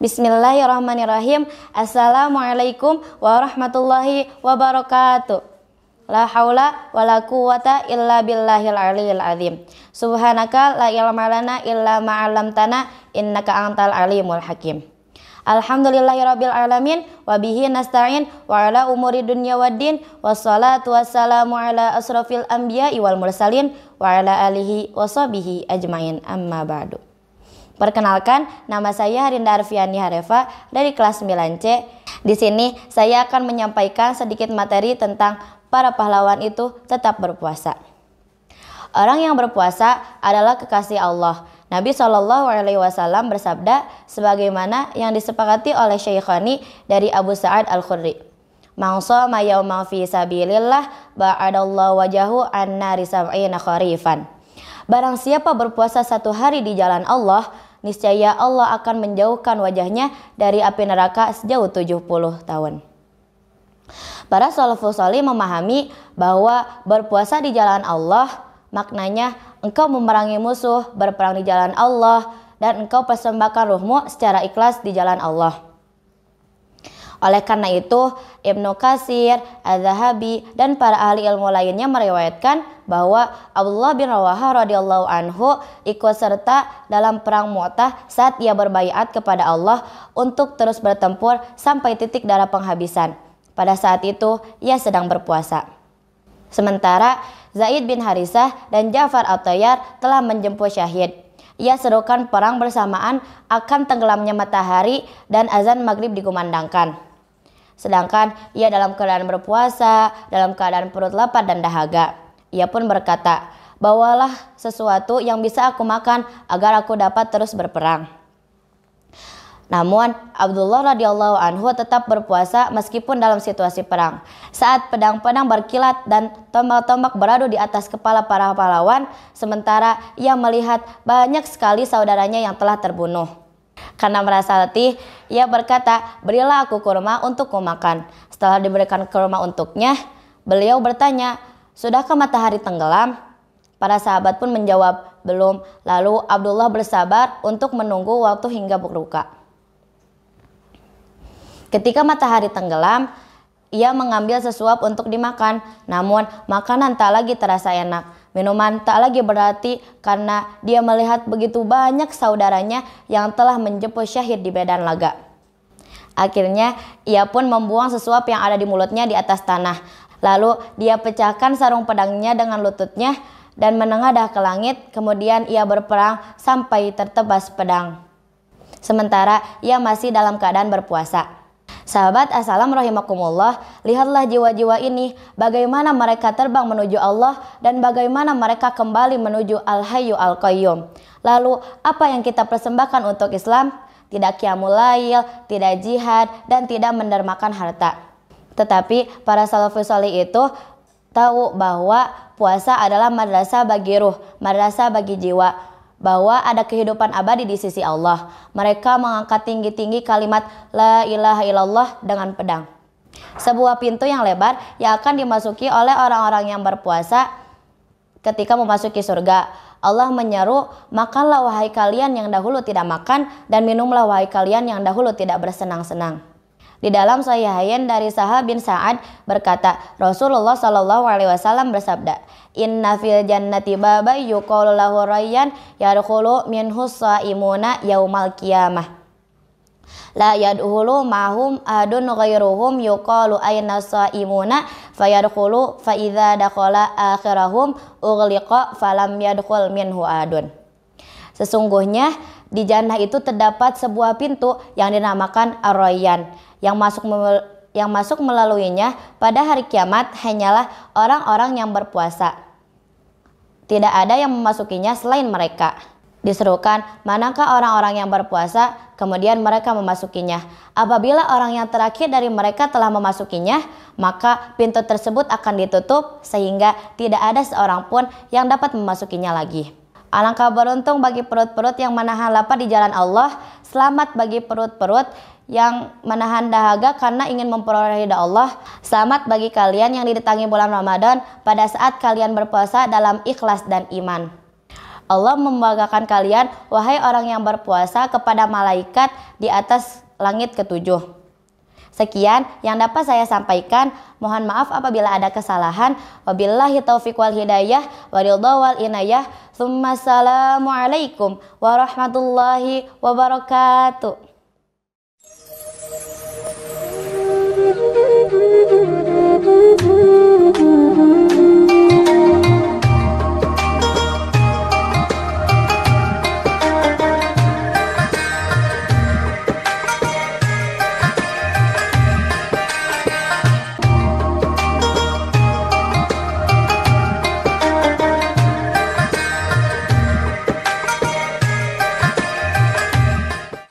Bismillahirrahmanirrahim. Assalamualaikum warahmatullahi wabarakatuh. La haula wala quwata illa billahil aliyil azim. Subhanaka la ilma lana illa ma 'allamtana innaka antal alimul hakim. Alhamdulillahirabbil alamin wa bihi nasta'in wa ala umuri dunya waddin wassalatu wassalamu ala asrofil anbiya'i wal mursalin wa ala alihi washabihi ajmain, amma ba'du. Perkenalkan, nama saya Harinda Arfiani Harefa dari kelas 9C. Di sini saya akan menyampaikan sedikit materi tentang para pahlawan itu tetap berpuasa. Orang yang berpuasa adalah kekasih Allah. Nabi SAW bersabda sebagaimana yang disepakati oleh Syekhani dari Abu Sa'ad Al-Khudri. Man shoma yawman fi sabilillah ba'adallahu wajahu an nari sab'ina kharifan. Barang siapa berpuasa satu hari di jalan Allah, niscaya Allah akan menjauhkan wajahnya dari api neraka sejauh 70 tahun. Para salafus salih memahami bahwa berpuasa di jalan Allah maknanya engkau memerangi musuh, berperang di jalan Allah, dan engkau persembahkan ruhmu secara ikhlas di jalan Allah. Oleh karena itu, Ibnu Katsir, Az-Zahabi, dan para ahli ilmu lainnya meriwayatkan bahwa Abdullah bin Rawahah radhiyallahu anhu ikut serta dalam perang Mu'tah saat ia berbaiat kepada Allah untuk terus bertempur sampai titik darah penghabisan. Pada saat itu, ia sedang berpuasa. Sementara Zaid bin Harisah dan Ja'far At-Tayyar telah menjemput syahid. Ia serukan perang bersamaan akan tenggelamnya matahari dan azan maghrib dikumandangkan. Sedangkan ia dalam keadaan berpuasa, dalam keadaan perut lapar dan dahaga. Ia pun berkata, "Bawalah sesuatu yang bisa aku makan agar aku dapat terus berperang." Namun Abdullah radhiyallahu anhu tetap berpuasa meskipun dalam situasi perang. Saat pedang-pedang berkilat dan tombak-tombak beradu di atas kepala para pahlawan, sementara ia melihat banyak sekali saudaranya yang telah terbunuh. Karena merasa letih, ia berkata, "Berilah aku kurma untuk kumakan." Setelah diberikan kurma untuknya, beliau bertanya, "Sudahkah matahari tenggelam?" Para sahabat pun menjawab, "Belum." Lalu Abdullah bersabar untuk menunggu waktu hingga berbuka. Ketika matahari tenggelam, ia mengambil sesuap untuk dimakan. Namun makanan tak lagi terasa enak. Minuman tak lagi berarti karena dia melihat begitu banyak saudaranya yang telah menjemput syahid di medan laga. Akhirnya ia pun membuang sesuap yang ada di mulutnya di atas tanah. Lalu dia pecahkan sarung pedangnya dengan lututnya dan menengadah ke langit. Kemudian ia berperang sampai tertebas pedang. Sementara ia masih dalam keadaan berpuasa. Sahabat assalam rahimakumullah, lihatlah jiwa-jiwa ini, bagaimana mereka terbang menuju Allah dan bagaimana mereka kembali menuju Al-Hayyu Al-Qayyum. Lalu apa yang kita persembahkan untuk Islam? Tidak qiyamul lail, tidak jihad, dan tidak mendermakan harta. Tetapi para salafus salih itu tahu bahwa puasa adalah madrasah bagi ruh, madrasah bagi jiwa, bahwa ada kehidupan abadi di sisi Allah. Mereka mengangkat tinggi-tinggi kalimat La ilaha illallah dengan pedang. Sebuah pintu yang lebar yang akan dimasuki oleh orang-orang yang berpuasa ketika memasuki surga. Allah menyeru, "Makanlah wahai kalian yang dahulu tidak makan, dan minumlah wahai kalian yang dahulu tidak bersenang-senang." Di dalam Sahihain dari Sahal bin Sa'ad berkata, Rasulullah SAW bersabda, "Inna fil jannati baba yuqalu lahu rayyan yadkhulu minhu shaimuna yaumal qiyamah. La yadkhulu mahum adun ghairuhum yuqalu ayna shaimuna fayadkhulu fa idza dakhala akhirahum ughliqa falam yadkhul minhu adun." Sesungguhnya di jannah itu terdapat sebuah pintu yang dinamakan Ar-Rayyan. Yang masuk melaluinya pada hari kiamat hanyalah orang-orang yang berpuasa. Tidak ada yang memasukinya selain mereka. Diserukan, "Manakah orang-orang yang berpuasa?" Kemudian mereka memasukinya. Apabila orang yang terakhir dari mereka telah memasukinya, maka pintu tersebut akan ditutup sehingga tidak ada seorang pun yang dapat memasukinya lagi. Alangkah beruntung bagi perut-perut yang menahan lapar di jalan Allah. Selamat bagi perut-perut yang menahan dahaga karena ingin memperoleh ridha Allah. Selamat bagi kalian yang didatangi bulan Ramadan pada saat kalian berpuasa dalam ikhlas dan iman. Allah membanggakan kalian, wahai orang yang berpuasa, kepada malaikat di atas langit ketujuh. Sekian yang dapat saya sampaikan. Mohon maaf apabila ada kesalahan. Wabillahi taufiq wal hidayah waridha wal inayah. Assalamualaikum warahmatullahi wabarakatuh.